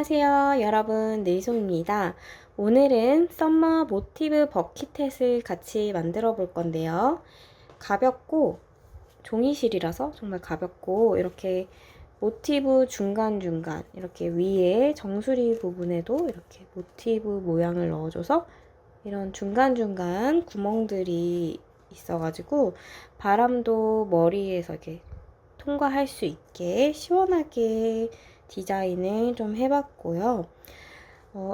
안녕하세요 여러분, 네이솜입니다. 오늘은 썸머 모티브 버킷햇을 같이 만들어 볼 건데요. 가볍고 종이실이라서 정말 가볍고, 이렇게 모티브 중간중간 이렇게 위에 정수리 부분에도 이렇게 모티브 모양을 넣어줘서 이런 중간중간 구멍들이 있어가지고 바람도 머리에서 이렇게 통과할 수 있게 시원하게 디자인을 좀 해봤고요.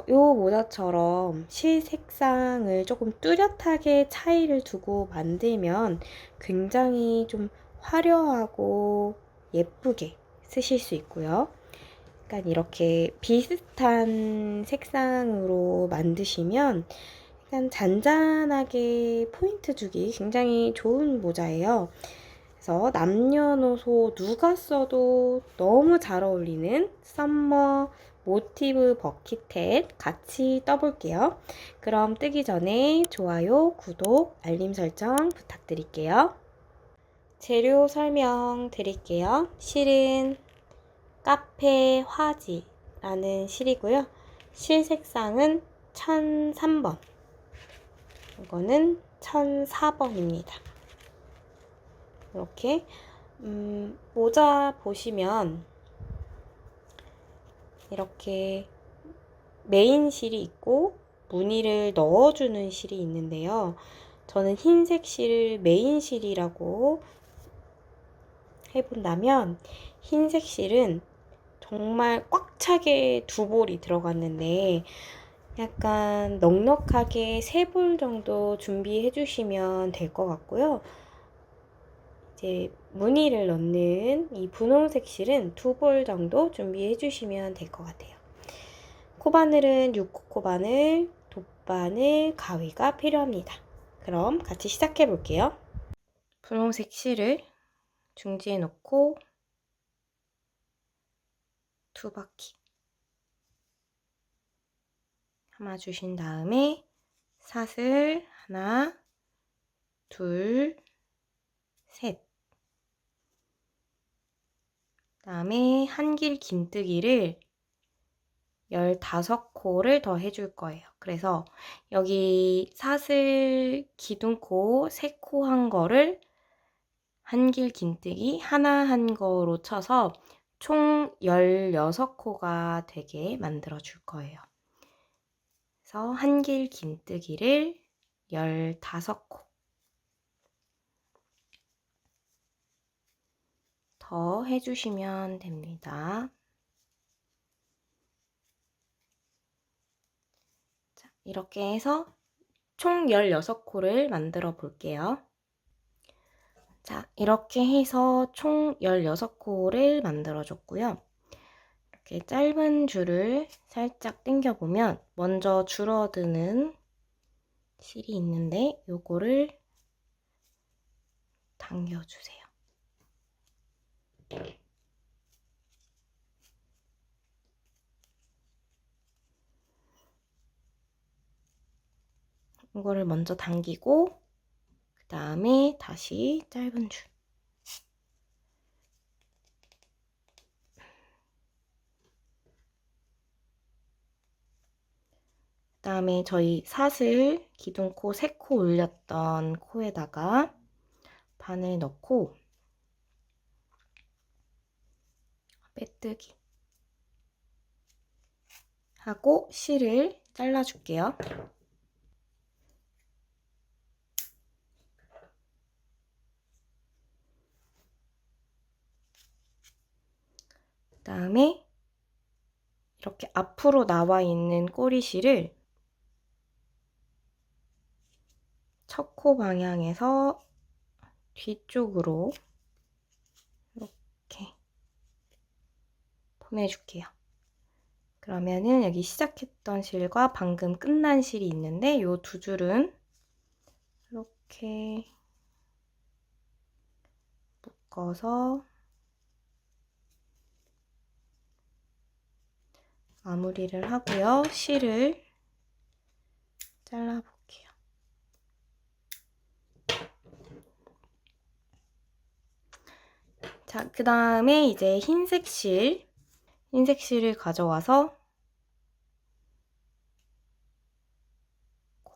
요 모자처럼 실 색상을 조금 뚜렷하게 차이를 두고 만들면 굉장히 좀 화려하고 예쁘게 쓰실 수 있고요. 약간 이렇게 비슷한 색상으로 만드시면 약간 잔잔하게 포인트 주기 굉장히 좋은 모자예요. 그래서 남녀노소 누가 써도 너무 잘 어울리는 썸머 모티브 버킷햇 같이 떠볼게요. 그럼 뜨기 전에 좋아요, 구독, 알림 설정 부탁드릴게요. 재료 설명 드릴게요. 실은 카페 화지라는 실이고요. 실 색상은 1003번, 이거는 1004번입니다. 이렇게 모자 보시면 이렇게 메인 실이 있고 무늬를 넣어주는 실이 있는데요. 저는 흰색 실을 메인 실이라고 해본다면, 흰색 실은 정말 꽉 차게 두 볼이 들어갔는데 약간 넉넉하게 세 볼 정도 준비해 주시면 될 것 같고요. 이제 무늬를 넣는 이 분홍색 실은 두 볼 정도 준비해 주시면 될 것 같아요. 코바늘은 6코 코바늘, 돗바늘, 가위가 필요합니다. 그럼 같이 시작해 볼게요. 분홍색 실을 중지에 놓고 두 바퀴 감아주신 다음에 사슬 하나, 둘, 셋, 그다음에 한길 긴뜨기를 15코를 더 해줄 거예요. 그래서 여기 사슬 기둥코 3코 한 거를 한길 긴뜨기 하나 한 거로 쳐서 총 16코가 되게 만들어 줄 거예요. 그래서 한길 긴뜨기를 15코 더 해주시면 됩니다. 자, 이렇게 해서 총 16코를 만들어 볼게요. 자, 이렇게 해서 총 16코를 만들어 줬고요. 이렇게 짧은 줄을 살짝 당겨보면 먼저 줄어드는 실이 있는데 요거를 당겨주세요. 이거를 먼저 당기고 그 다음에 다시 짧은 줄. 그 다음에 저희 사슬 기둥코 3코 올렸던 코에다가 바늘 넣고 빼뜨기 하고 실을 잘라줄게요. 그 다음에 이렇게 앞으로 나와 있는 꼬리실을 첫 코 방향에서 뒤쪽으로 이렇게 보내줄게요. 그러면은 여기 시작했던 실과 방금 끝난 실이 있는데 이 두 줄은 이렇게 묶어서 마무리를 하고요. 실을 잘라볼게요. 자, 그 다음에 이제 흰색 실을 가져와서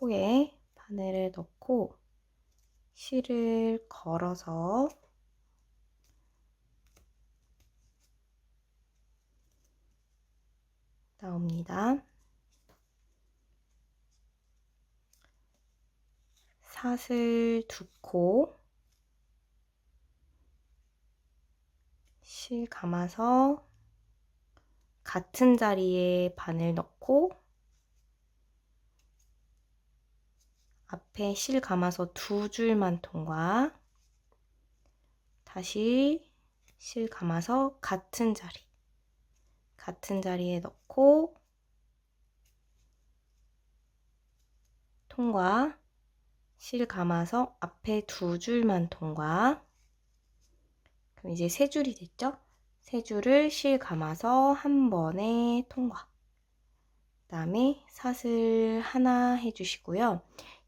코에 바늘을 넣고 실을 걸어서 나옵니다. 사슬 2코 실 감아서 같은 자리에 바늘 넣고 앞에 실 감아서 2줄만 통과, 다시 실 감아서 같은 자리에 넣고 통과, 실 감아서 앞에 2줄만 통과. 그럼 이제 3줄이 됐죠? 3줄을 실 감아서 한 번에 통과. 그다음에 사슬 하나 해주시고요.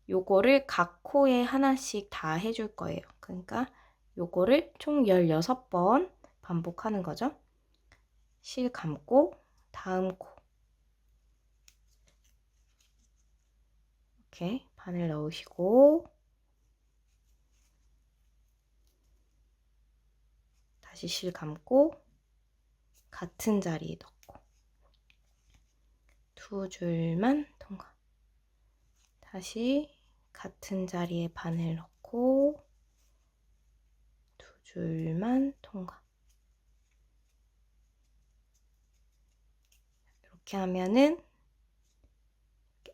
요거를 각 코에 하나씩 다 해줄 거예요. 그러니까 요거를 총 16번 반복하는 거죠. 실 감고 다음 코 이렇게 바늘 넣으시고 다시 실 감고 같은 자리에 넣고 2줄만 통과. 다시 같은 자리에 바늘 넣고 2줄만 통과. 이렇게 하면은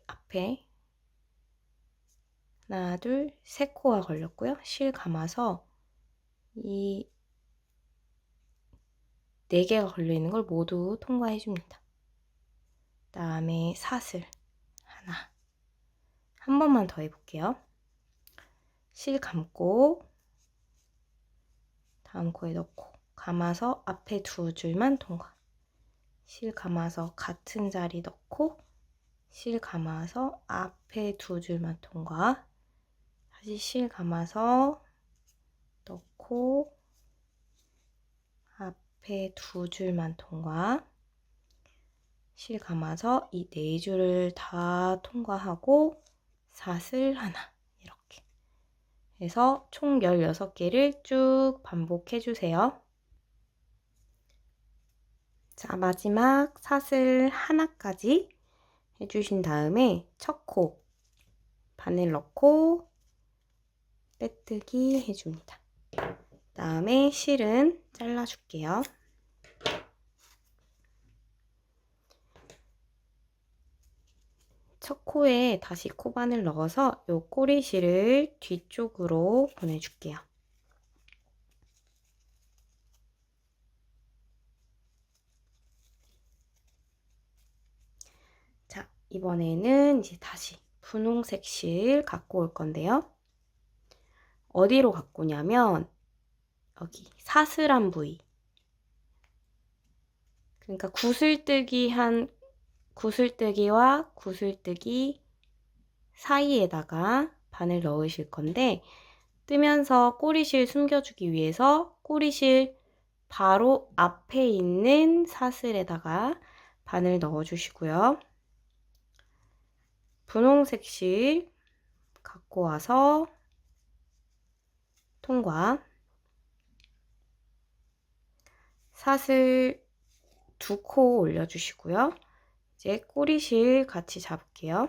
앞에 하나, 둘, 3코가 걸렸고요. 실 감아서 이 4개가 걸려있는 걸 모두 통과해 줍니다. 그다음에 사슬 하나. 한 번만 더 해볼게요. 실 감고 다음 코에 넣고 감아서 앞에 2줄만 통과. 실 감아서 같은 자리 넣고 실 감아서 앞에 2줄만 통과. 다시 실 감아서 넣고 앞에 2줄만 통과. 실 감아서 이 4줄을 다 통과하고 사슬 하나, 이렇게 해서 총 16개를 쭉 반복해 주세요. 자, 마지막 사슬 하나까지 해주신 다음에 첫 코 바늘 넣고 빼뜨기 해줍니다. 다음에 실은 잘라줄게요. 첫 코에 다시 코바늘 넣어서 요 꼬리실을 뒤쪽으로 보내줄게요. 자, 이번에는 이제 다시 분홍색 실 갖고 올 건데요. 어디로 갖고 오냐면 여기 사슬한 부위. 그러니까 구슬뜨기와 구슬뜨기 사이에다가 바늘 넣으실 건데, 뜨면서 꼬리실 숨겨주기 위해서 꼬리실 바로 앞에 있는 사슬에다가 바늘 넣어주시고요. 분홍색 실 갖고 와서 통과. 사슬 2코 올려주시고요. 이제 꼬리실 같이 잡을게요.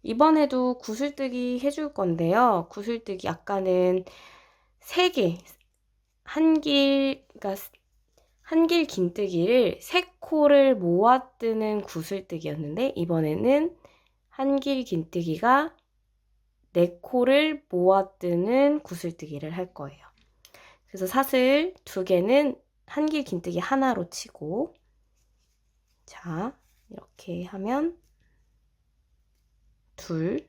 이번에도 구슬뜨기 해줄 건데요. 구슬뜨기 아까는 3개, 그러니까 한길 긴뜨기를 3코를 모아 뜨는 구슬뜨기였는데, 이번에는 한길 긴뜨기가 4코를 모아 뜨는 구슬뜨기를 할 거예요. 그래서 사슬 2개는 한길 긴뜨기 하나로 치고, 자, 이렇게 하면 둘,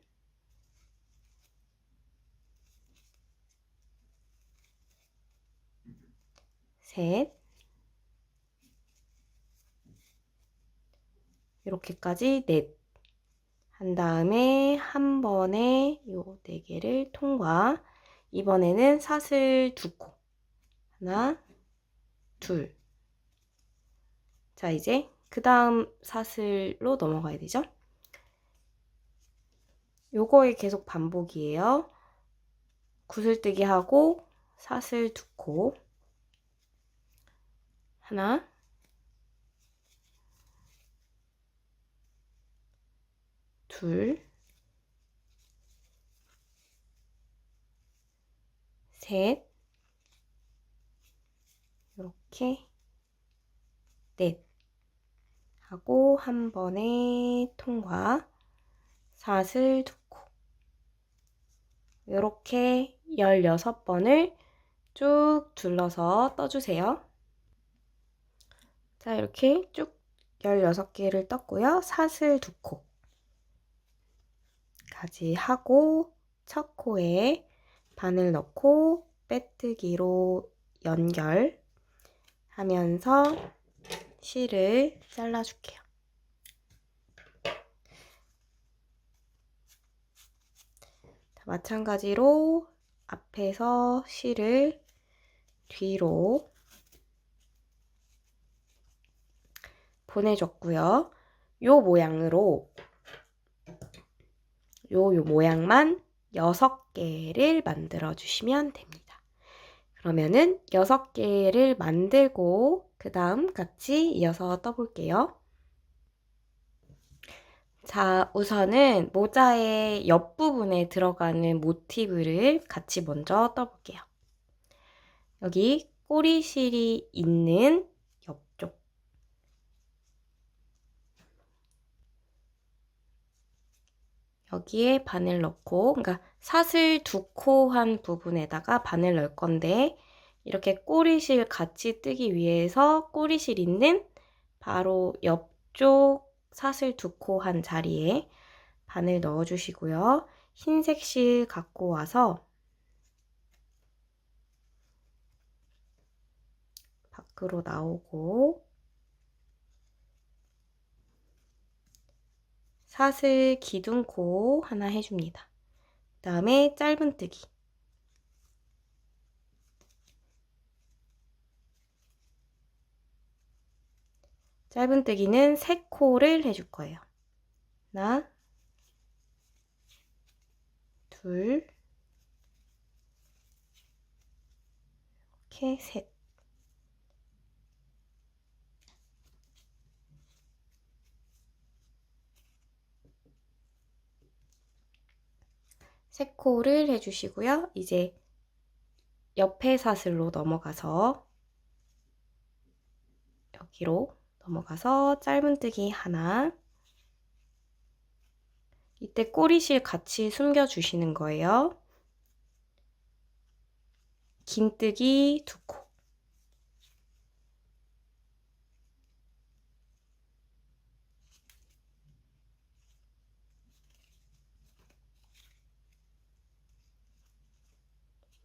셋, 이렇게까지 넷 한 다음에 한 번에 요 4개를 통과. 이번에는 사슬 2코 하나, 둘. 자, 이제 그 다음 사슬로 넘어가야 되죠. 요거의 계속 반복이에요. 구슬뜨기 하고 사슬 2코, 하나, 둘, 셋, 이렇게 넷 하고 한 번에 통과, 사슬 2코, 이렇게 16번을 쭉 둘러서 떠주세요. 자, 이렇게 쭉 16개를 떴고요. 사슬 2코 까지 하고 첫 코에 바늘 넣고 빼뜨기로 연결하면서 실을 잘라줄게요. 자, 마찬가지로 앞에서 실을 뒤로 보내줬고요. 요 모양으로 요 모양만 6개를 만들어 주시면 됩니다. 그러면은 6개를 만들고 그 다음 같이 이어서 떠볼게요. 자, 우선은 모자의 옆부분에 들어가는 모티브를 같이 먼저 떠볼게요. 여기 꼬리실이 있는 옆쪽, 여기에 바늘 넣고, 그러니까 사슬 2코 한 부분에다가 바늘 넣을 건데, 이렇게 꼬리실 같이 뜨기 위해서 꼬리실 있는 바로 옆쪽 사슬 2코 한 자리에 바늘 넣어주시고요. 흰색 실 갖고 와서 밖으로 나오고 사슬 기둥코 하나 해줍니다. 그 다음에 짧은뜨기. 짧은뜨기는 3코를 해줄 거예요. 하나, 둘, 이렇게 셋. 세 코를 해주시고요. 이제 옆에 사슬로 넘어가서 여기로 넘어가서 짧은뜨기 하나. 이때 꼬리실 같이 숨겨주시는 거예요. 긴뜨기 2코.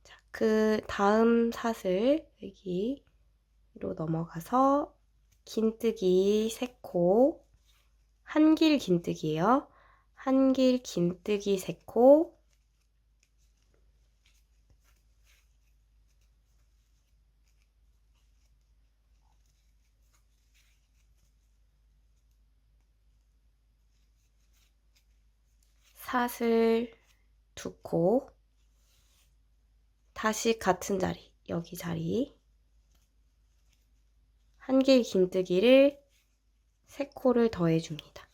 자, 그 다음 사슬 여기로 넘어가서 긴뜨기 3코. 한길 긴뜨기예요. 한길 긴뜨기 3코. 사슬 2코. 다시 같은 자리, 여기 자리. 한길 긴뜨기를 3코를 더해줍니다.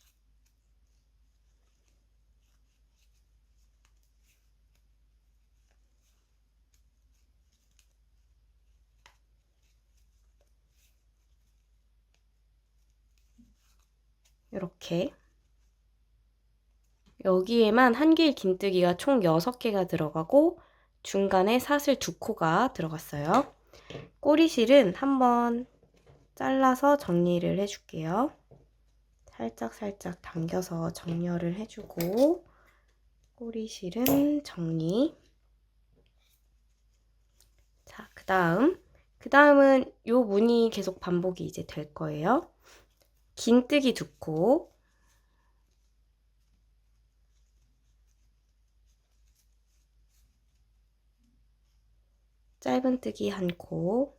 이렇게 여기에만 한길 긴뜨기가 총 6개가 들어가고 중간에 사슬 2코가 들어갔어요. 꼬리실은 한번 잘라서 정리를 해줄게요. 살짝 당겨서 정렬을 해주고 꼬리실은 정리. 자, 그 다음은 요 무늬 계속 반복이 이제 될 거예요. 긴뜨기 2코. 짧은뜨기 1코.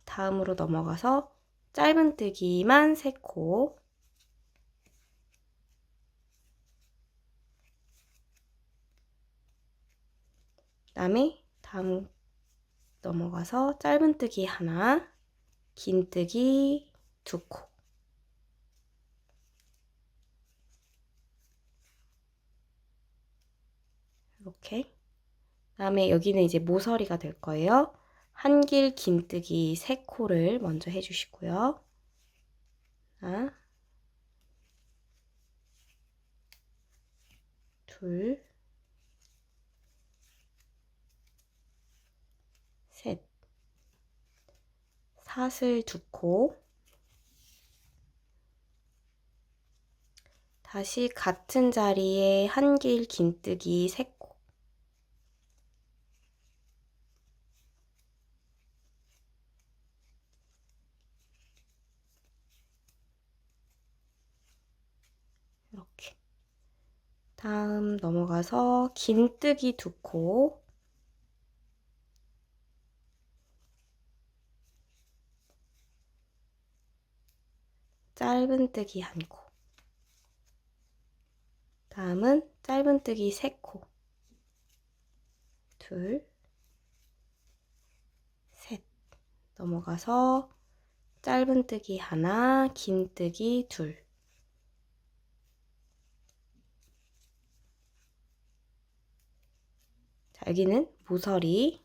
다음으로 넘어가서 짧은뜨기만 3코. 그다음에 다음 넘어가서 짧은뜨기 하나, 긴뜨기 2코. 이렇게. 그다음에 여기는 이제 모서리가 될 거예요. 한길 긴뜨기 3코를 먼저 해주시고요. 하나, 둘, 셋. 사슬 2코. 다시 같은 자리에 한길 긴뜨기 3코. 이렇게. 다음 넘어가서 긴뜨기 2코. 짧은뜨기 1코. 다음은 짧은뜨기 3코. 둘, 셋. 넘어가서 짧은뜨기 하나, 긴뜨기 2. 자, 여기는 모서리.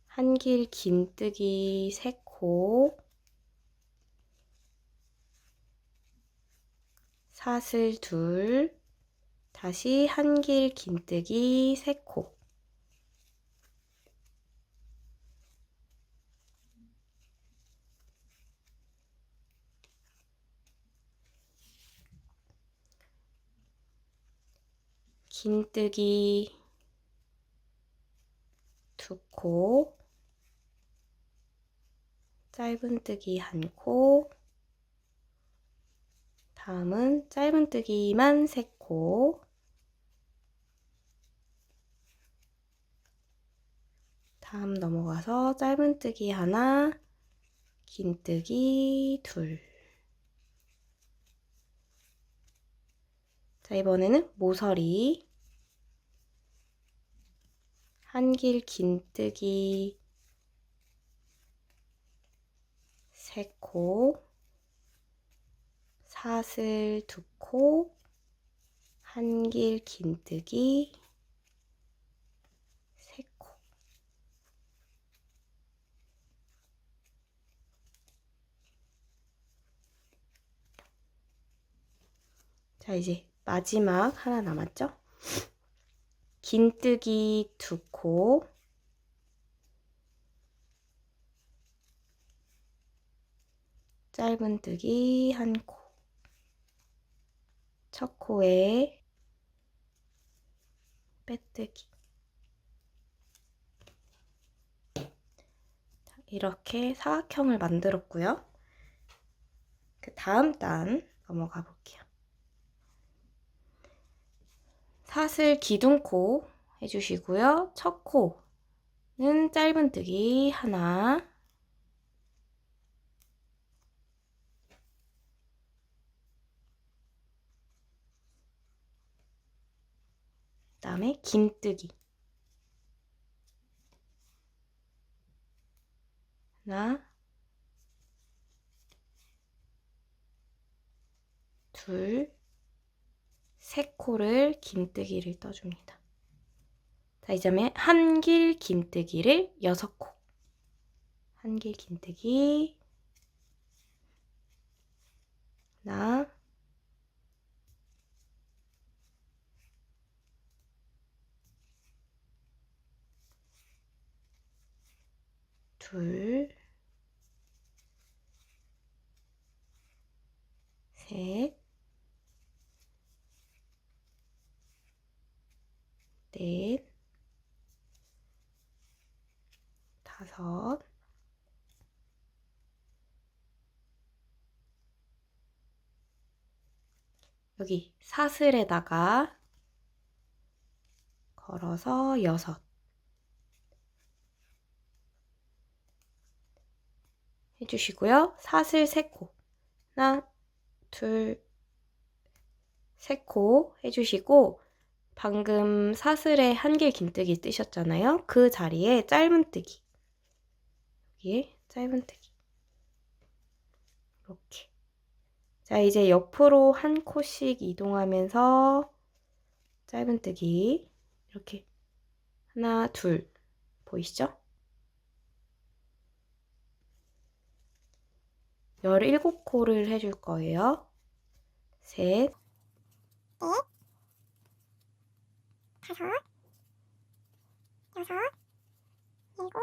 한길 긴뜨기 3코. 사슬 2. 다시 한길 긴뜨기 3코. 긴뜨기 2코. 짧은뜨기 1코. 다음은 짧은뜨기만 3코. 다음 넘어가서 짧은뜨기 하나, 긴뜨기 2. 자, 이번에는 모서리. 한길 긴뜨기 3코. 사슬 2코. 한길 긴뜨기 3코. 자, 이제 마지막 하나 남았죠? 긴뜨기 2코. 짧은뜨기 1코. 첫 코에 빼뜨기. 자, 이렇게 사각형을 만들었고요. 그 다음 단 넘어가 볼게요. 사슬 기둥코 해주시고요. 첫 코는 짧은뜨기 하나, 그 다음에 긴뜨기 하나, 둘, 세 코를 긴뜨기를 떠줍니다. 자, 이점에 한길 긴뜨기를 6코. 한길 긴뜨기 하나, 둘, 셋, 넷, 다섯, 여기 사슬에다가 걸어서 6. 해주시고요. 사슬 3코. 하나, 둘, 3코 해주시고 방금 사슬에 한길 긴뜨기 뜨셨잖아요. 그 자리에 짧은뜨기, 여기에 짧은뜨기, 이렇게. 자, 이제 옆으로 한 코씩 이동하면서 짧은뜨기, 이렇게 하나, 둘, 보이시죠? 17코를 해줄 거예요. 셋, 다섯, 여섯, 일곱,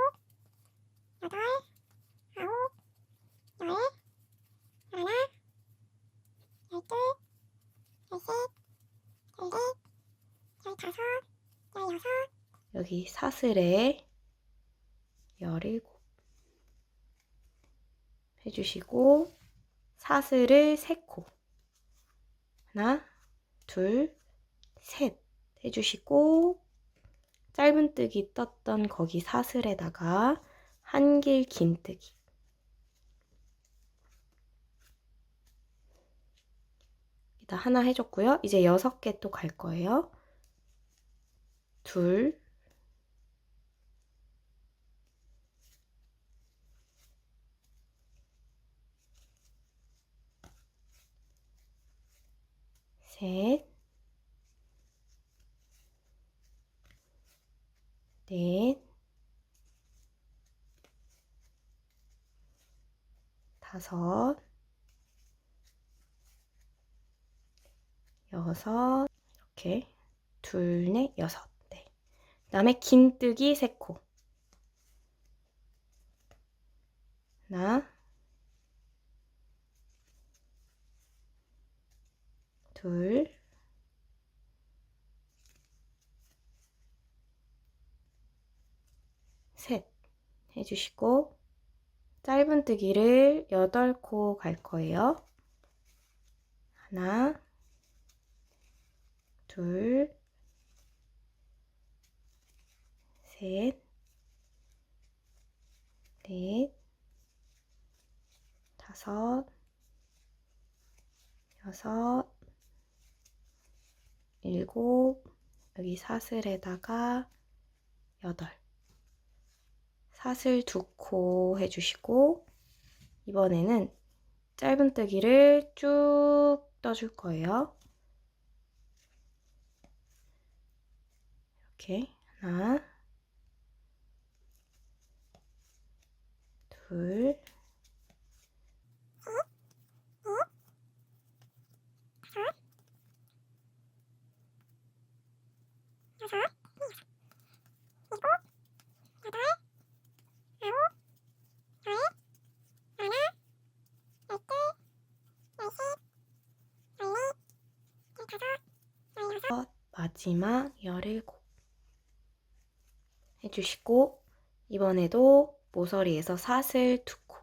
여덟, 아홉, 열, 하나, 열둘, 열셋, 열넷, 열다섯, 열여섯. 여기 사슬에 17 해주시고 사슬을 3코, 하나, 둘, 셋 해주시고 짧은뜨기 떴던 거기 사슬에다가 한길 긴뜨기, 일단 하나 해줬고요. 이제 6개 또 갈 거예요. 둘, 셋, 넷, 다섯, 여섯, 이렇게 둘, 넷, 여섯. 네. 그 다음에 긴뜨기 3코, 하나, 둘, 셋 해주시고 짧은뜨기를 8코 갈 거예요. 하나, 둘, 셋, 넷, 다섯, 여섯, 일곱, 여기 사슬에다가 8, 사슬 2코 해주시고 이번에는 짧은뜨기를 쭉 떠줄 거예요. 이렇게 하나, 둘, 여섯, 일곱, 여덟, 아홉, 열, 하나, 열둘, 열셋, 열넷, 열다섯, 열여섯. 마지막 17 해주시고 이번에도 모서리에서 사슬 2코,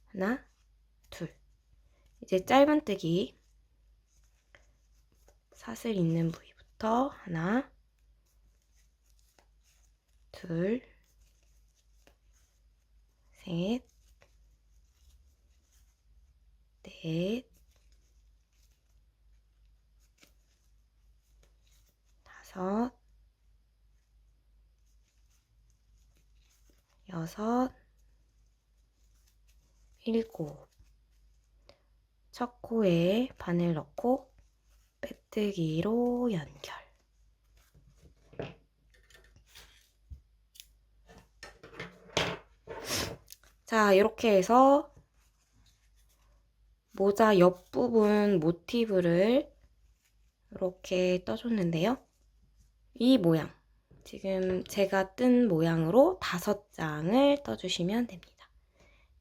하나, 둘. 이제 짧은뜨기 사슬 있는 부위부터 하나, 둘, 셋, 넷, 다섯, 여섯, 일곱. 첫 코에 바늘 넣고 빼뜨기로 연결. 자, 이렇게 해서 모자 옆부분 모티브를 이렇게 떠줬는데요. 이 모양, 지금 제가 뜬 모양으로 5장을 떠주시면 됩니다.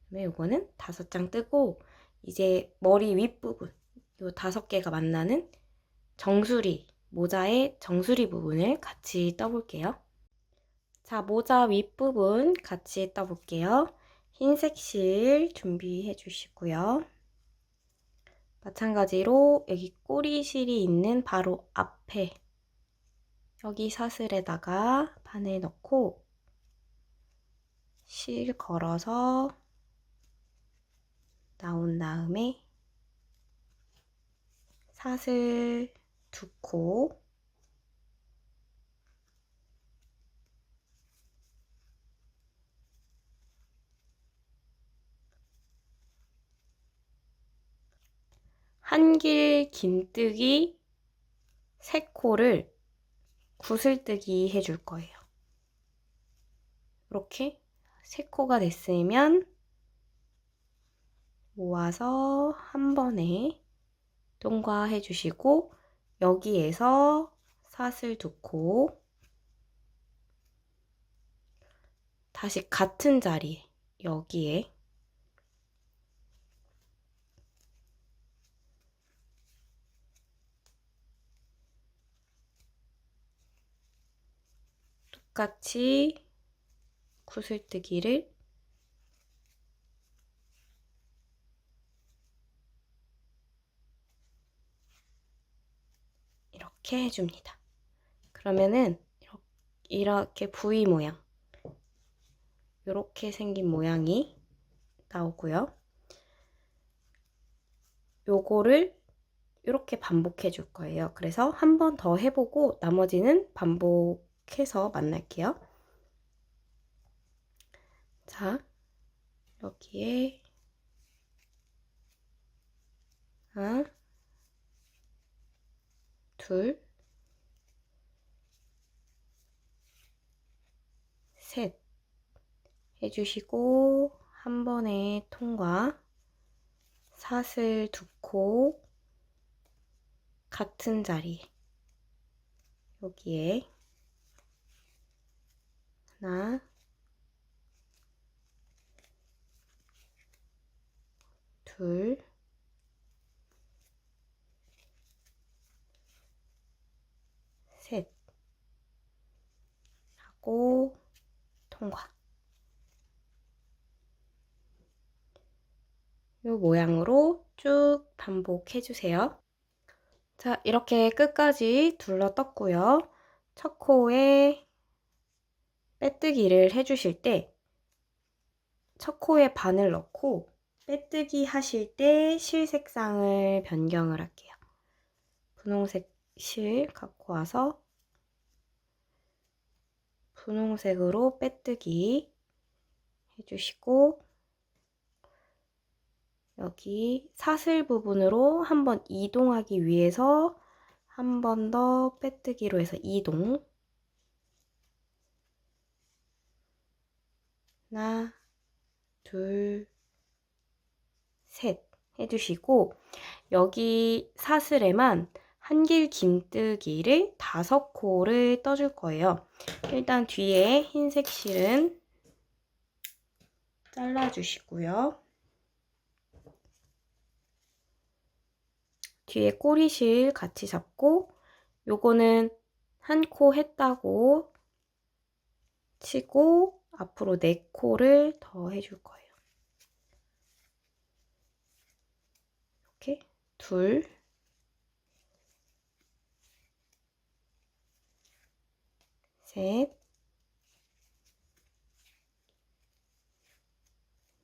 그러면 이거는 5장 뜨고 이제 머리 윗부분, 이 5개가 만나는 정수리, 모자의 정수리 부분을 같이 떠볼게요. 자, 모자 윗부분 같이 떠볼게요. 흰색 실 준비해 주시고요. 마찬가지로 여기 꼬리 실이 있는 바로 앞에 여기 사슬에다가 바늘 넣고 실 걸어서 나온 다음에 사슬 2코 한길 긴뜨기 3코를 구슬뜨기 해줄 거예요. 이렇게 3코가 됐으면 모아서 한 번에 통과해 주시고, 여기에서 사슬 2코, 다시 같은 자리에 여기에 똑같이 구슬뜨기를 이렇게 해줍니다. 그러면은 이렇게 V 모양, 이렇게 생긴 모양이 나오고요. 요거를 이렇게 반복해 줄 거예요. 그래서 한 번 더 해보고 나머지는 반복해서 만날게요. 자, 여기에 하나, 둘, 셋 해주시고, 한 번에 통과, 사슬 2코, 같은 자리에 여기에 하나, 둘, 셋 하고 통과. 이 모양으로 쭉 반복해 주세요. 자, 이렇게 끝까지 둘러 떴고요. 첫 코에 빼뜨기를 해주실 때 첫 코에 바늘 넣고 빼뜨기 하실 때 실 색상을 변경을 할게요. 분홍색 실 갖고 와서 분홍색으로 빼뜨기 해주시고, 여기 사슬 부분으로 한번 이동하기 위해서 한 번 더 빼뜨기로 해서 이동. 하나, 둘, 셋 해주시고, 여기 사슬에만 한길 긴뜨기를 5코를 떠줄 거예요. 일단 뒤에 흰색 실은 잘라주시고요. 뒤에 꼬리실 같이 잡고, 요거는 한 코 했다고 치고 앞으로 4코를 더 해줄 거예요. 이렇게 둘, 셋,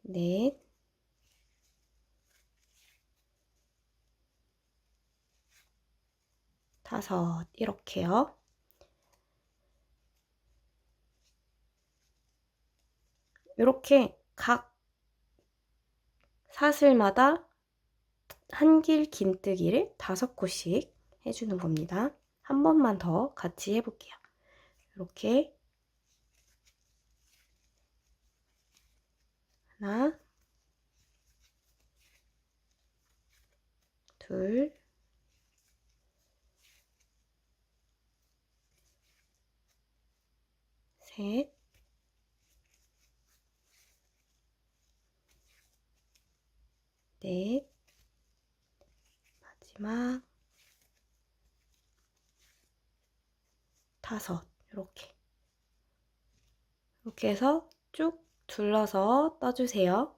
넷, 다섯, 이렇게요. 이렇게 각 사슬마다 한길 긴뜨기를 5코씩 해주는 겁니다. 한 번만 더 같이 해볼게요. 이렇게 하나, 둘, 셋, 넷, 마지막 다섯, 이렇게 해서 쭉 둘러서 떠주세요.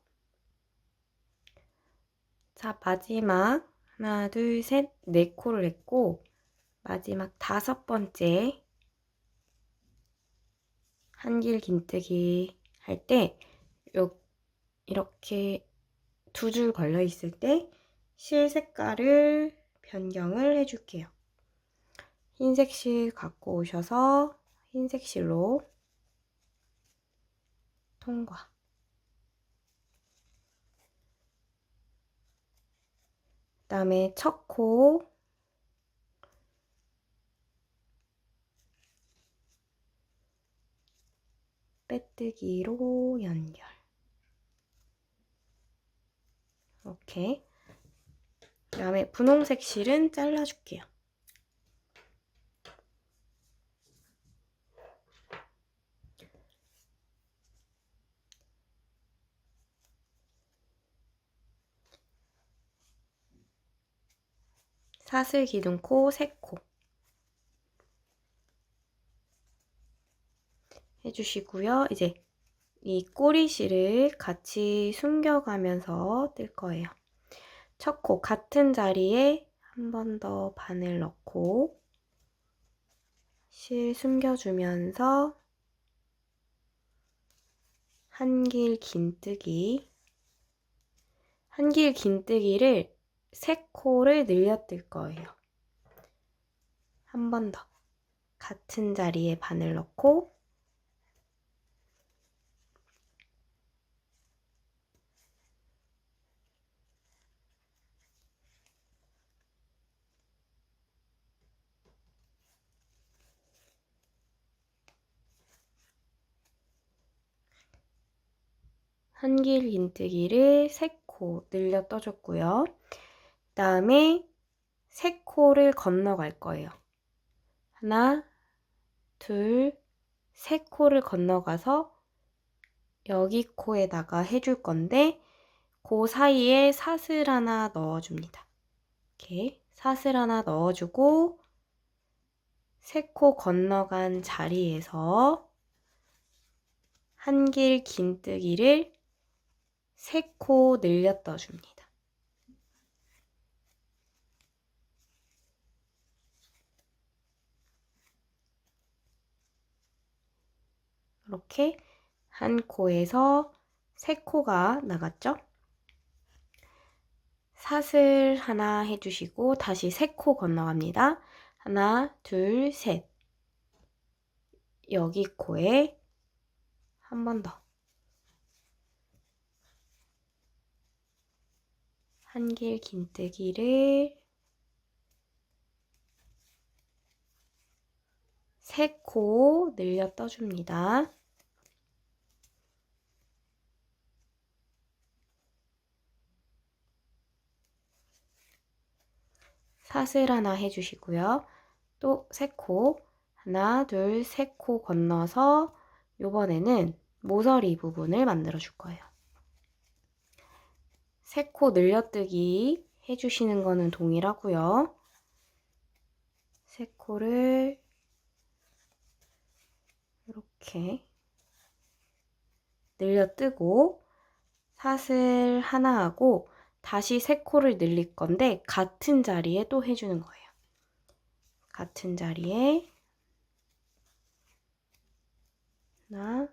자, 마지막 하나, 둘, 셋, 4코를 했고, 마지막 5번째 한길 긴뜨기 할 때 이렇게 2줄 걸려 있을 때 실 색깔을 변경을 해줄게요. 흰색 실 갖고 오셔서 흰색 실로 통과. 그다음에 첫 코, 빼뜨기로 연결. 이렇게. 그다음에 분홍색 실은 잘라줄게요. 사슬 기둥코 3코 해주시고요. 이제 이 꼬리실을 같이 숨겨가면서 뜰 거예요. 첫 코 같은 자리에 한 번 더 바늘 넣고 실 숨겨주면서 한길 긴뜨기, 한길 긴뜨기를 3코를 늘려 뜰 거예요. 한 번 더 같은 자리에 바늘 넣고 한길 긴뜨기를 3코 늘려 떠줬고요. 그 다음에 3코를 건너갈 거예요. 하나, 둘, 3코를 건너가서 여기 코에다가 해줄 건데 그 사이에 사슬 하나 넣어줍니다. 이렇게 사슬 하나 넣어주고 3코 건너간 자리에서 한길 긴뜨기를 3코 늘려 떠줍니다. 이렇게 한 코에서 3코가 나갔죠? 사슬 하나 해주시고 다시 3코 건너갑니다. 하나, 둘, 셋. 여기 코에 한 번 더. 한길 긴뜨기를 3코 늘려 떠줍니다. 사슬 하나 해주시고요. 또 3코, 하나, 둘, 3코 건너서 이번에는 모서리 부분을 만들어 줄 거예요. 3코 늘려뜨기 해주시는 거는 동일하고요. 3코를 이렇게 늘려뜨고 사슬 하나 하고 다시 3코를 늘릴 건데 같은 자리에 또 해주는 거예요. 같은 자리에 하나,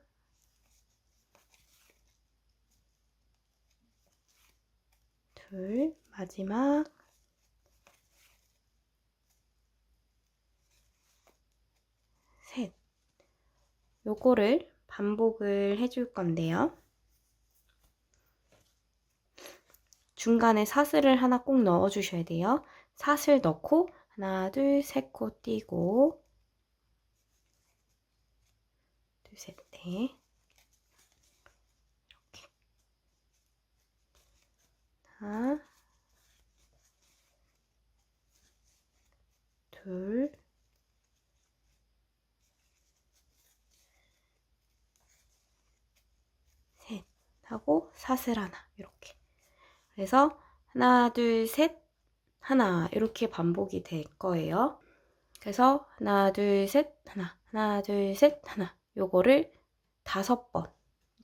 둘, 마지막 셋. 요거를 반복을 해줄 건데요. 중간에 사슬을 하나 꼭 넣어주셔야 돼요. 사슬 넣고 하나, 둘, 3코 띄고 둘, 셋, 넷. 이렇게. 하나, 둘, 셋 하고 사슬 하나 이렇게. 그래서 하나, 둘, 셋, 하나 이렇게 반복이 될 거예요. 그래서 하나, 둘, 셋, 하나, 하나, 둘, 셋, 하나 요거를 5번.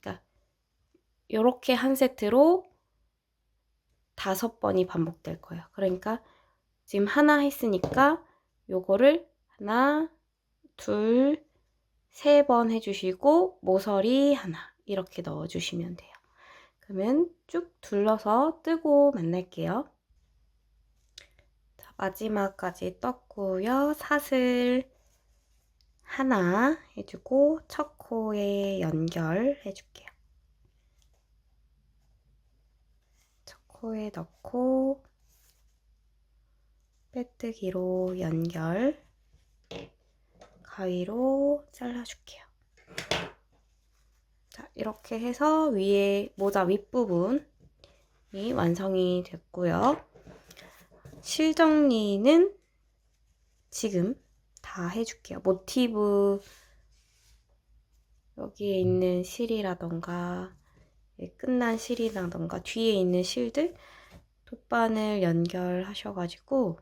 그러니까 요렇게 한 세트로 5번이 반복될 거예요. 그러니까 지금 하나 했으니까 요거를 하나, 둘, 3번 해주시고 모서리 하나 이렇게 넣어주시면 돼요. 그러면 쭉 둘러서 뜨고 만날게요. 자, 마지막까지 떴고요. 사슬 하나 해주고 첫 코에 연결해줄게요. 첫 코에 넣고 빼뜨기로 연결, 가위로 잘라줄게요. 자, 이렇게 해서 위에 모자 윗부분이 완성이 됐고요. 실 정리는 지금 다 해줄게요. 모티브 여기에 있는 실이라던가 끝난 실이라던가 뒤에 있는 실들 톱반을 연결하셔가지고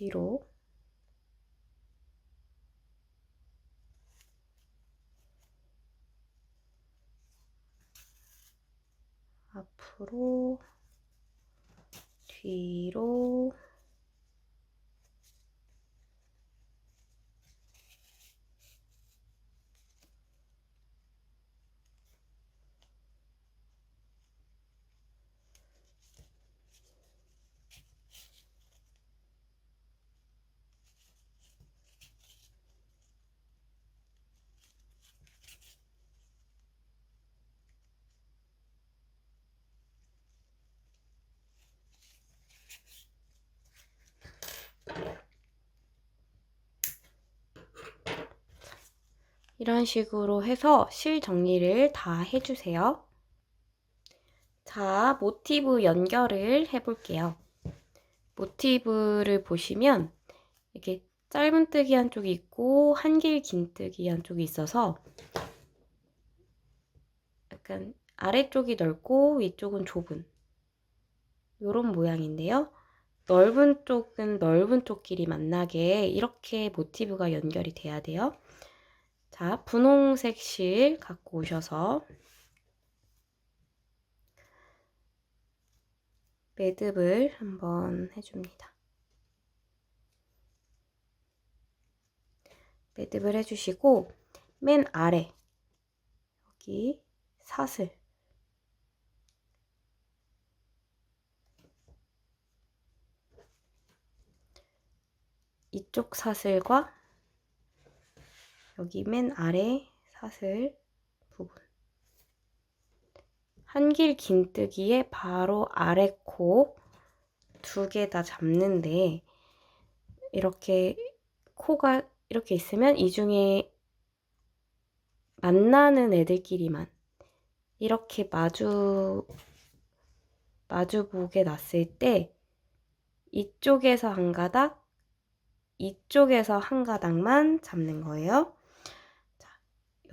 뒤로 앞으로 뒤로 이런 식으로 해서 실 정리를 다 해주세요. 자, 모티브 연결을 해볼게요. 모티브를 보시면 이렇게 짧은뜨기 한쪽이 있고 한길 긴뜨기 한쪽이 있어서 약간 아래쪽이 넓고 위쪽은 좁은 이런 모양인데요. 넓은 쪽은 넓은 쪽끼리 만나게 이렇게 모티브가 연결이 돼야 돼요. 자, 분홍색 실 갖고 오셔서 매듭을 한번 해줍니다. 매듭을 해주시고 맨 아래 여기 사슬 이쪽 사슬과 여기 맨 아래 사슬 부분 한길 긴뜨기에 바로 아래 코 두 개 다 잡는데 이렇게 코가 이렇게 있으면 이 중에 만나는 애들끼리만 이렇게 마주보게 놨을 때 이쪽에서 한 가닥, 이쪽에서 한 가닥만 잡는 거예요. 자,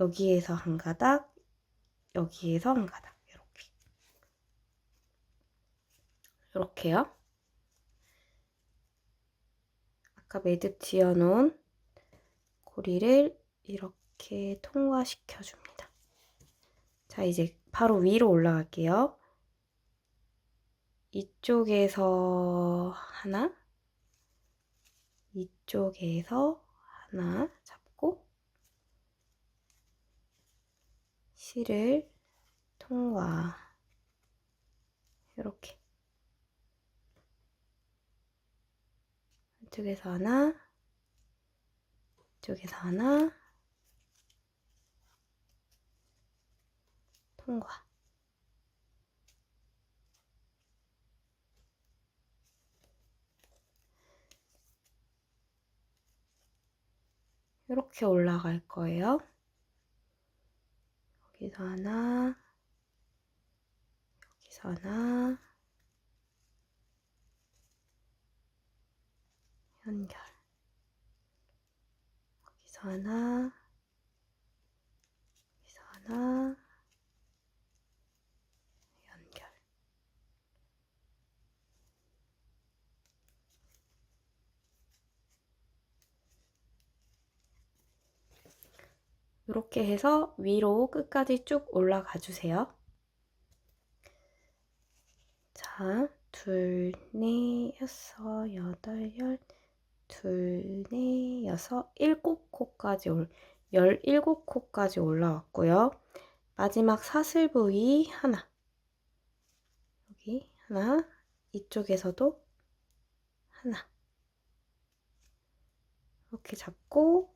여기에서 한 가닥, 여기에서 한 가닥 이렇게요. 아까 매듭 지어놓은 고리를 이렇게 통과시켜 줍니다. 자, 이제 바로 위로 올라갈게요. 이쪽에서 하나, 이쪽에서 하나 잡고 실을 통과 이렇게 이쪽에서 하나, 이쪽에서 하나 통과. 이렇게 올라갈 거예요. 여기서 하나, 여기서 하나, 연결. 여기서 하나, 여기서 하나, 연결. 이렇게 해서 위로 끝까지 쭉 올라가 주세요. 자, 둘, 넷, 여섯, 여덟, 열, 둘, 넷, 여섯, 17코까지 올라왔고요. 마지막 사슬 부위 하나. 여기 하나, 이쪽에서도 하나. 이렇게 잡고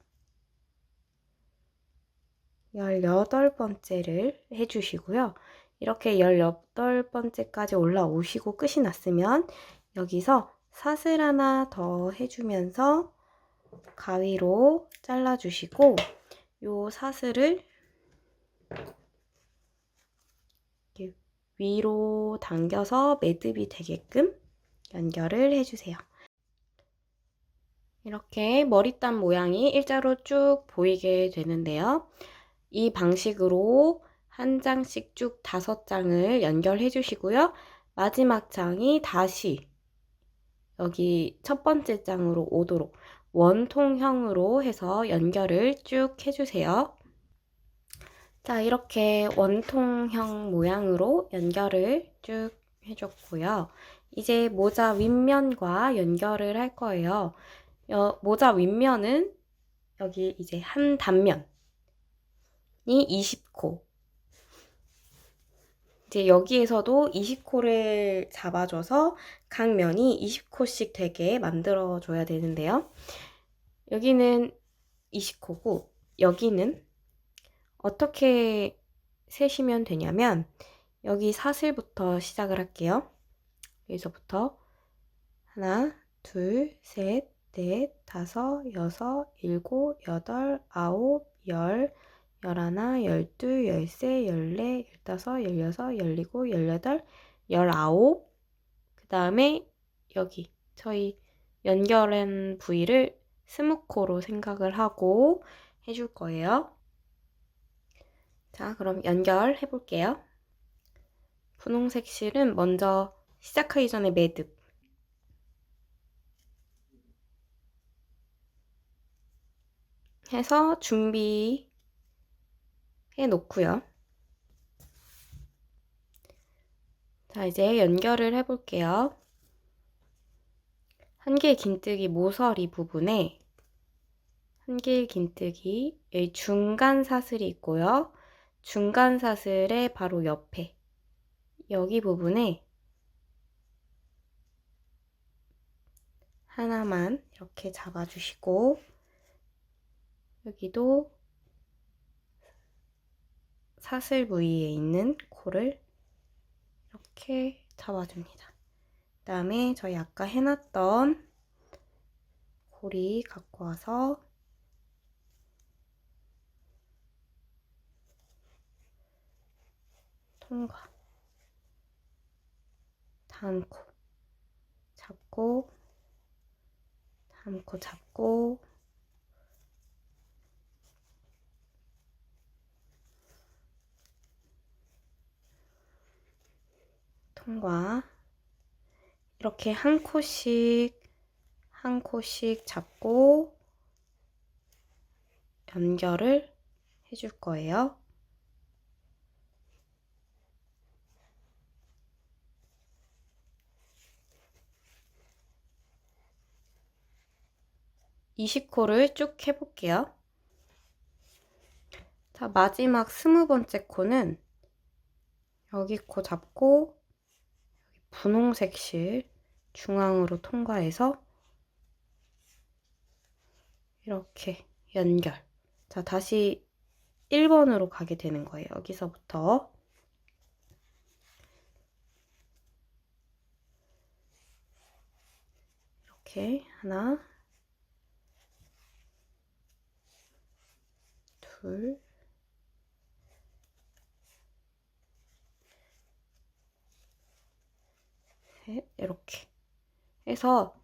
18번째를 해주시고요. 이렇게 18번째까지 올라오시고 끝이 났으면 여기서 사슬 하나 더 해주면서 가위로 잘라주시고 요 사슬을 이렇게 위로 당겨서 매듭이 되게끔 연결을 해주세요. 이렇게 머리단 모양이 일자로 쭉 보이게 되는데요. 이 방식으로 한 장씩 쭉 5장을 연결해 주시고요. 마지막 장이 다시 여기 첫 번째 장으로 오도록 원통형으로 해서 연결을 쭉 해주세요. 자, 이렇게 원통형 모양으로 연결을 쭉 해줬고요. 이제 모자 윗면과 연결을 할 거예요. 모자 윗면은 여기 이제 한 단면이 20코. 이제 여기에서도 20코를 잡아줘서 각 면이 20코씩 되게 만들어줘야 되는데요. 여기는 20코고 여기는 어떻게 세시면 되냐면 여기 사슬부터 시작을 할게요. 여기서부터 하나, 둘, 셋, 넷, 다섯, 여섯, 일곱, 여덟, 아홉, 열, 열하나, 열둘, 열세, 열네, 열다섯, 열여섯, 열일곱, 열여덟, 열아홉. 그 다음에 여기 저희 연결한 부위를 20코로 생각을 하고 해줄 거예요. 자, 그럼 연결해 볼게요. 분홍색 실은 먼저 시작하기 전에 매듭 해서 준비해 놓고요. 자, 이제 연결을 해 볼게요. 한길 긴뜨기 모서리 부분에 한길 긴뜨기 여기 중간 사슬이 있고요. 중간 사슬의 바로 옆에 여기 부분에 하나만 이렇게 잡아주시고 여기도 사슬 부위에 있는 코를 이렇게 잡아줍니다. 그 다음에 저희 아까 해놨던 고리 갖고 와서 통과 다음 코 잡고 다음 코 잡고 통과 이렇게 한 코씩 잡고 연결을 해줄 거예요. 이 20코를 쭉 해볼게요. 자, 마지막 20번째 코는 여기 코 잡고 여기 분홍색 실 중앙으로 통과해서 이렇게 연결. 자, 다시 1번으로 가게 되는 거예요. 여기서부터 이렇게 하나 둘 셋 이렇게 해서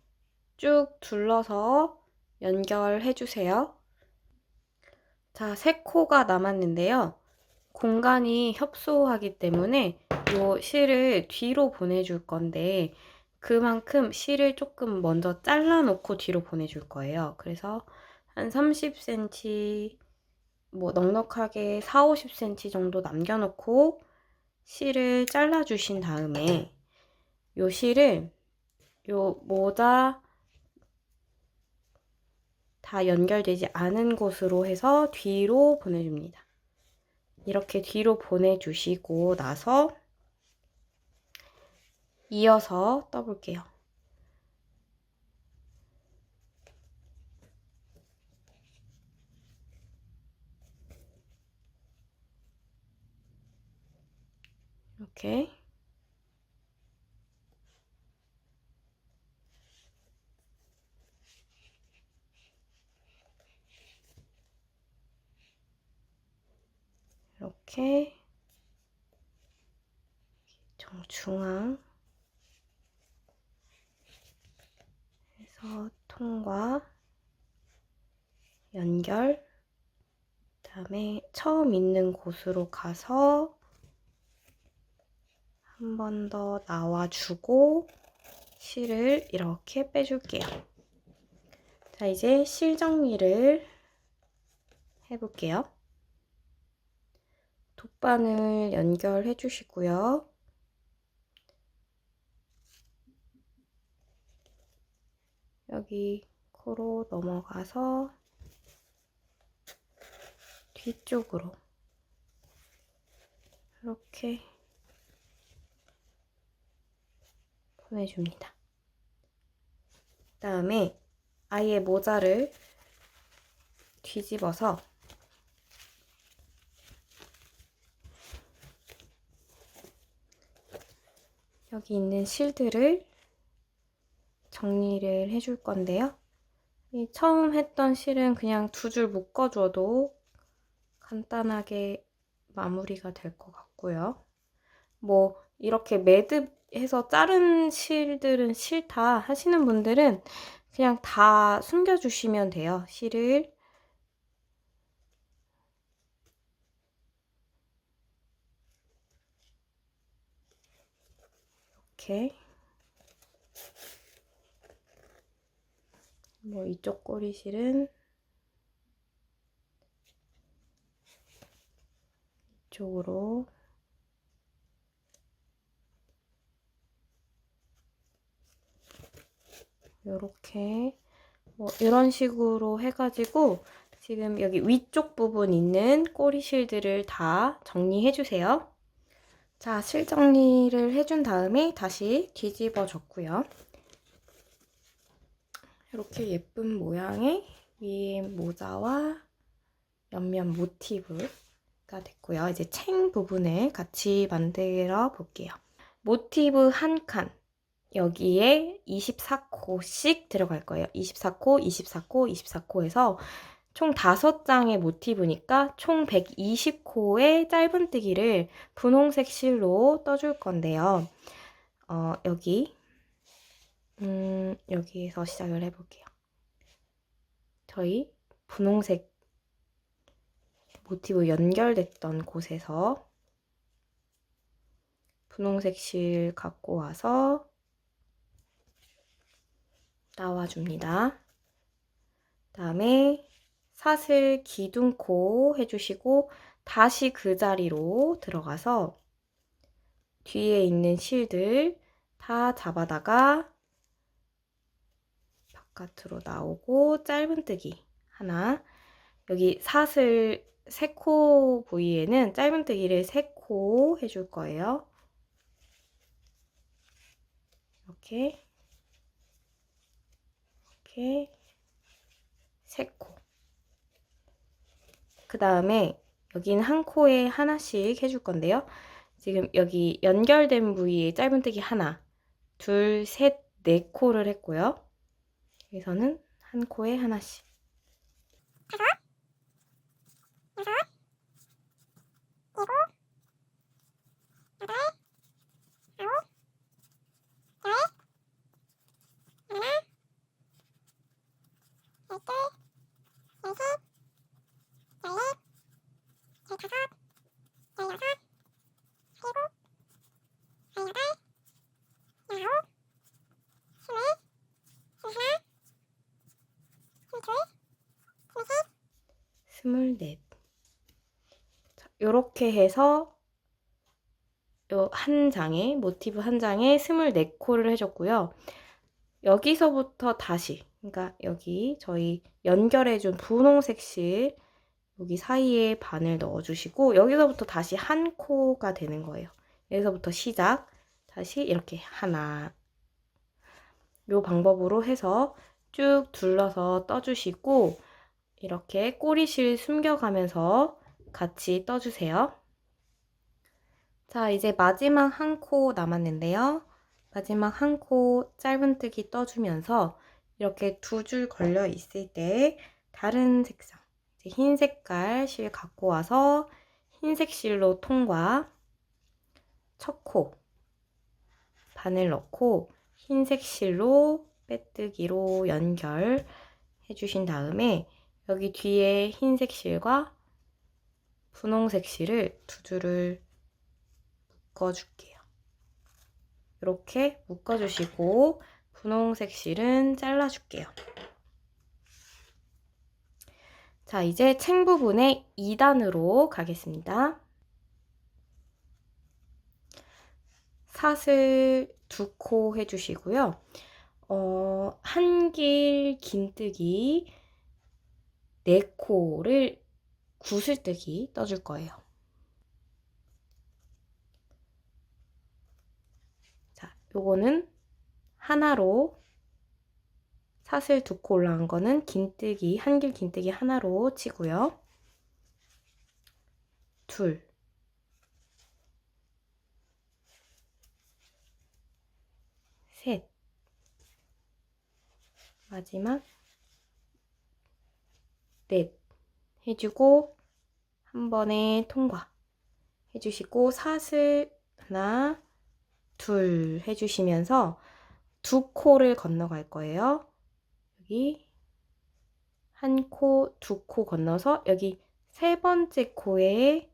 쭉 둘러서 연결해 주세요. 자, 3코가 남았는데요. 공간이 협소하기 때문에 이 실을 뒤로 보내줄 건데 그만큼 실을 조금 먼저 잘라 놓고 뒤로 보내줄 거예요. 그래서 한 30cm 뭐 넉넉하게 4, 50cm 정도 남겨놓고 실을 잘라 주신 다음에 요 실을 요 모자 다 연결되지 않은 곳으로 해서 뒤로 보내줍니다. 이렇게 뒤로 보내주시고 나서 이어서 떠볼게요. 이렇게. 이렇게 정중앙 해서 통과 연결, 그다음에 처음 있는 곳으로 가서 한 번 더 나와주고 실을 이렇게 빼줄게요. 자, 이제 실 정리를 해볼게요. 돗바늘 연결해 주시고요. 여기 코로 넘어가서 뒤쪽으로 이렇게 보내줍니다. 그다음에 아예 모자를 뒤집어서 여기 있는 실들을 정리를 해줄 건데요. 이 처음 했던 실은 그냥 두 줄 묶어줘도 간단하게 마무리가 될 것 같고요. 뭐 이렇게 매듭해서 자른 실들은 싫다 하시는 분들은 그냥 다 숨겨주시면 돼요. 실을 이렇게 뭐 이쪽 꼬리실은 이쪽으로 이렇게 뭐 이런 식으로 해가지고 지금 여기 위쪽 부분 있는 꼬리실들을 다 정리해 주세요. 자, 실 정리를 해준 다음에 다시 뒤집어 줬고요. 이렇게 예쁜 모양의 위에 모자와 옆면 모티브가 됐고요. 이제 챙 부분을 같이 만들어 볼게요. 모티브 한 칸, 여기에 24코씩 들어갈 거예요. 24코, 24코, 24코에서 총 5장의 모티브니까 총 120코의 짧은뜨기를 분홍색 실로 떠줄 건데요. 여기에서 시작을 해볼게요. 저희 분홍색 모티브 연결됐던 곳에서 분홍색 실 갖고 와서 나와줍니다. 그다음에 사슬 기둥코 해주시고 다시 그 자리로 들어가서 뒤에 있는 실들 다 잡아다가 바깥으로 나오고 짧은뜨기 하나, 여기 사슬 3코 부위에는 짧은뜨기를 3코 해줄 거예요. 이렇게 3코. 그 다음에 여기는 한 코에 하나씩 해줄 건데요. 지금 여기 연결된 부위에 짧은뜨기 하나, 둘, 셋, 4코를 했고요. 여기서는 한 코에 하나씩. 다섯, 여섯, 일곱, 여덟, 아홉, 열, 하나, 열둘, 열셋, 열넷, 열다섯, 열여섯, 일곱, 열여덟, 열아홉, 스물, 스물하나, 스물둘, 스물셋, 24. 자, 요렇게 해서 요 한 장에, 모티브 한 장에 24코를 해줬고요. 여기서부터 다시, 그러니까 여기 저희 연결해준 분홍색 실 여기 사이에 바늘 넣어주시고 여기서부터 다시 한 코가 되는 거예요. 여기서부터 시작. 다시 이렇게 하나. 요 방법으로 해서 쭉 둘러서 떠주시고 이렇게 꼬리실 숨겨가면서 같이 떠주세요. 자, 이제 마지막 한 코 남았는데요. 마지막 한 코 짧은뜨기 떠주면서 이렇게 두 줄 걸려 있을 때 다른 색상, 이제 흰 색깔 실 갖고 와서 흰색 실로 통과, 첫 코, 바늘 넣고 흰색 실로 빼뜨기로 연결 해주신 다음에 여기 뒤에 흰색 실과 분홍색 실을 두 줄을 묶어줄게요. 이렇게 묶어주시고 분홍색 실은 잘라줄게요. 자, 이제 챙 부분에 2단으로 가겠습니다. 사슬 2코 해주시고요. 한길 긴뜨기 4코를 구슬뜨기 떠줄 거예요. 자, 요거는 하나로 사슬 2코 올라간 거는 긴뜨기, 한길 긴뜨기 하나로 치고요. 둘, 셋, 마지막 넷 해주고 한 번에 통과 해주시고 사슬 하나, 둘 해주시면서 2코를 건너갈 거예요. 여기 한 코, 2코 건너서 여기 세 번째 코에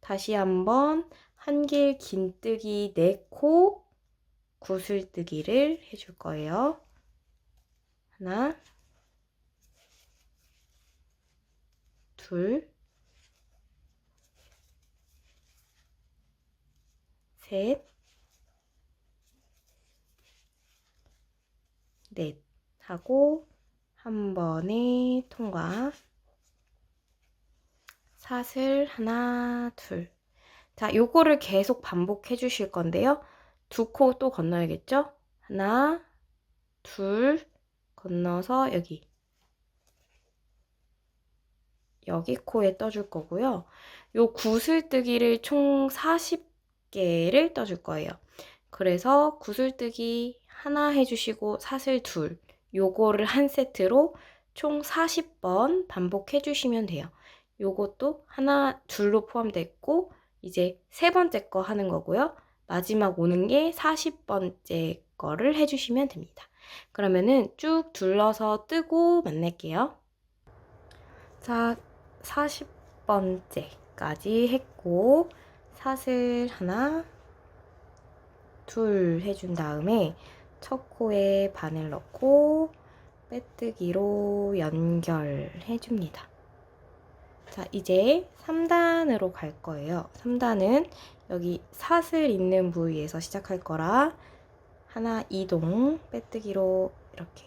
다시 한번 한길 긴뜨기 4코 구슬뜨기를 해줄 거예요. 하나, 둘, 셋, 넷 하고 한 번에 통과. 사슬 하나, 둘. 자, 요거를 계속 반복해 주실 건데요. 2코 또 건너야겠죠? 하나, 둘, 건너서 여기 코에 떠줄 거고요. 요 구슬뜨기를 총 40개를 떠줄 거예요. 그래서 구슬뜨기 하나 해주시고 사슬 둘, 요거를 한 세트로 총 40번 반복해 주시면 돼요. 요것도 하나, 둘로 포함되어 있고 이제 세 번째 거 하는 거고요. 마지막 오는 게 40번째 거를 해주시면 됩니다. 그러면은 쭉 둘러서 뜨고 만날게요. 자, 40번째까지 했고 사슬 하나, 둘 해준 다음에 첫 코에 바늘 넣고 빼뜨기로 연결해줍니다. 자, 이제 3단으로 갈 거예요. 3단은 여기 사슬 있는 부위에서 시작할 거라 하나 이동, 빼뜨기로 이렇게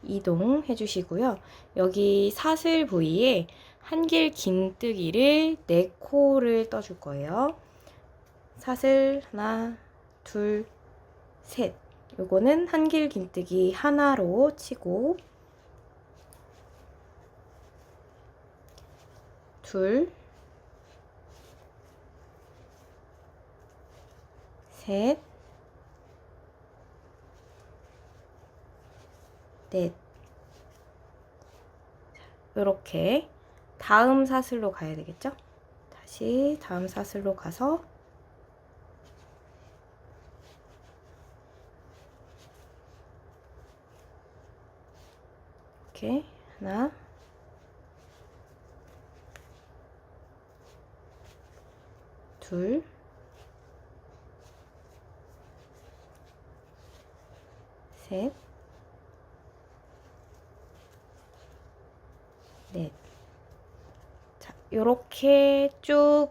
이동 해주시고요. 여기 사슬 부위에 한길 긴뜨기를 4코를 떠줄 거예요. 사슬 하나, 둘, 셋. 요거는 한길 긴뜨기 하나로 치고 둘, 셋, 넷. 이렇게 다음 사슬로 가야 되겠죠? 다시 다음 사슬로 가서 이렇게 하나, 둘, 셋, 넷. 자, 요렇게 쭉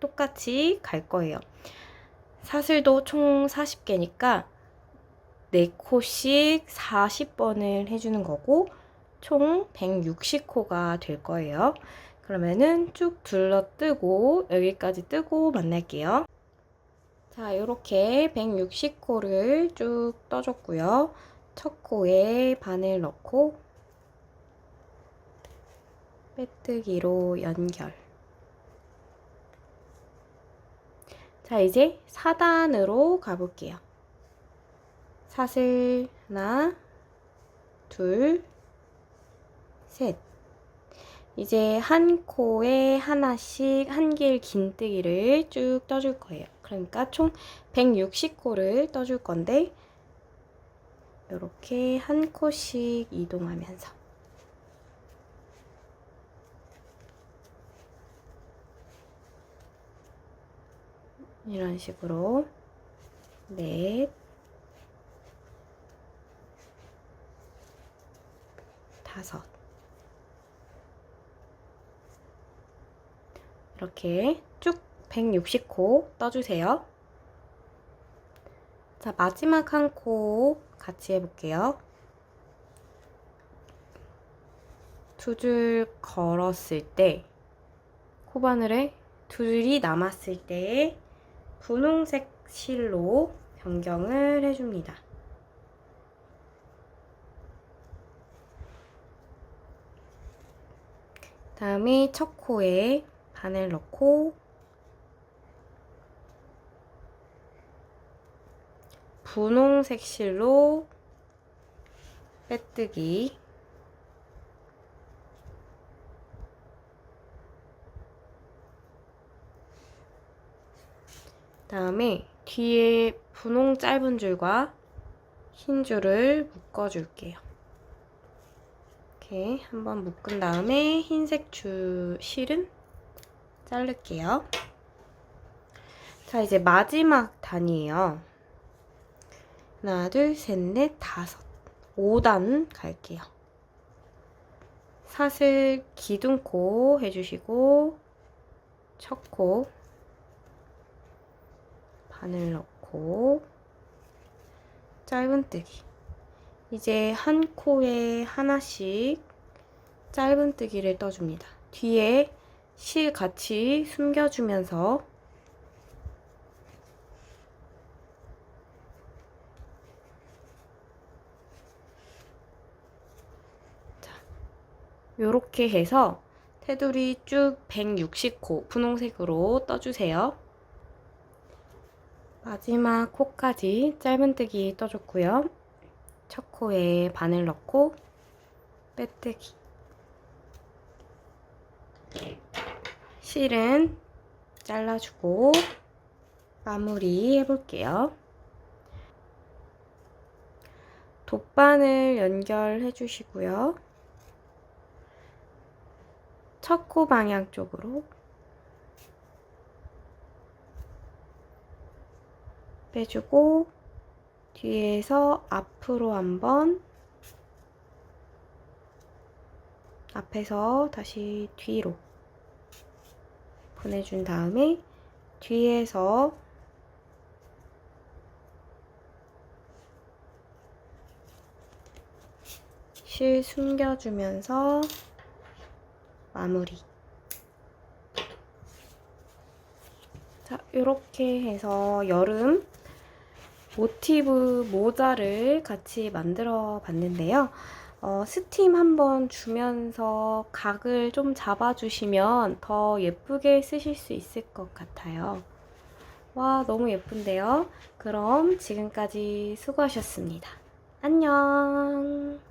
똑같이 갈 거예요. 사슬도 총 40개니까 4코씩 40번을 해주는 거고 총 160코가 될 거예요. 그러면은 쭉 둘러뜨고 여기까지 뜨고 만날게요. 자, 이렇게 160코를 쭉 떠줬고요. 첫 코에 바늘 넣고 빼뜨기로 연결. 자, 이제 4단으로 가볼게요. 사슬 하나, 둘, 셋. 이제 한 코에 하나씩 한길 긴뜨기를 쭉 떠줄 거예요. 그러니까 총 160코를 떠줄 건데 이렇게 한 코씩 이동하면서 이런 식으로 넷, 다섯 이렇게 쭉 160코 떠주세요. 자, 마지막 한 코 같이 해볼게요. 두 줄 걸었을 때 코바늘에 두 줄이 남았을 때 분홍색 실로 변경을 해줍니다. 다음에 첫 코에 바늘 넣고 분홍색 실로 빼뜨기, 다음에 뒤에 분홍 짧은 줄과 흰 줄을 묶어줄게요. 이렇게 한번 묶은 다음에 흰색 실은 자를게요. 자, 이제 마지막 단이에요. 하나, 둘, 셋, 넷, 다섯. 5단 갈게요. 사슬 기둥코 해주시고 첫 코 바늘 넣고 짧은뜨기. 이제 한 코에 하나씩 짧은뜨기를 떠줍니다. 뒤에 실 같이 숨겨주면서 요렇게 해서 테두리 쭉 160코 분홍색으로 떠주세요. 마지막 코까지 짧은뜨기 떠줬고요. 첫 코에 바늘 넣고 빼뜨기. 실은 잘라주고 마무리 해볼게요. 돗바늘 연결해 주시고요. 첫 코 방향 쪽으로 빼주고 뒤에서 앞으로 한번, 앞에서 다시 뒤로 보내준 다음에 뒤에서 실 숨겨주면서 마무리. 자, 이렇게 해서 여름 모티브 모자를 같이 만들어 봤는데요. 스팀 한번 주면서 각을 좀 잡아주시면 더 예쁘게 쓰실 수 있을 것 같아요. 와, 너무 예쁜데요? 그럼 지금까지 수고하셨습니다. 안녕!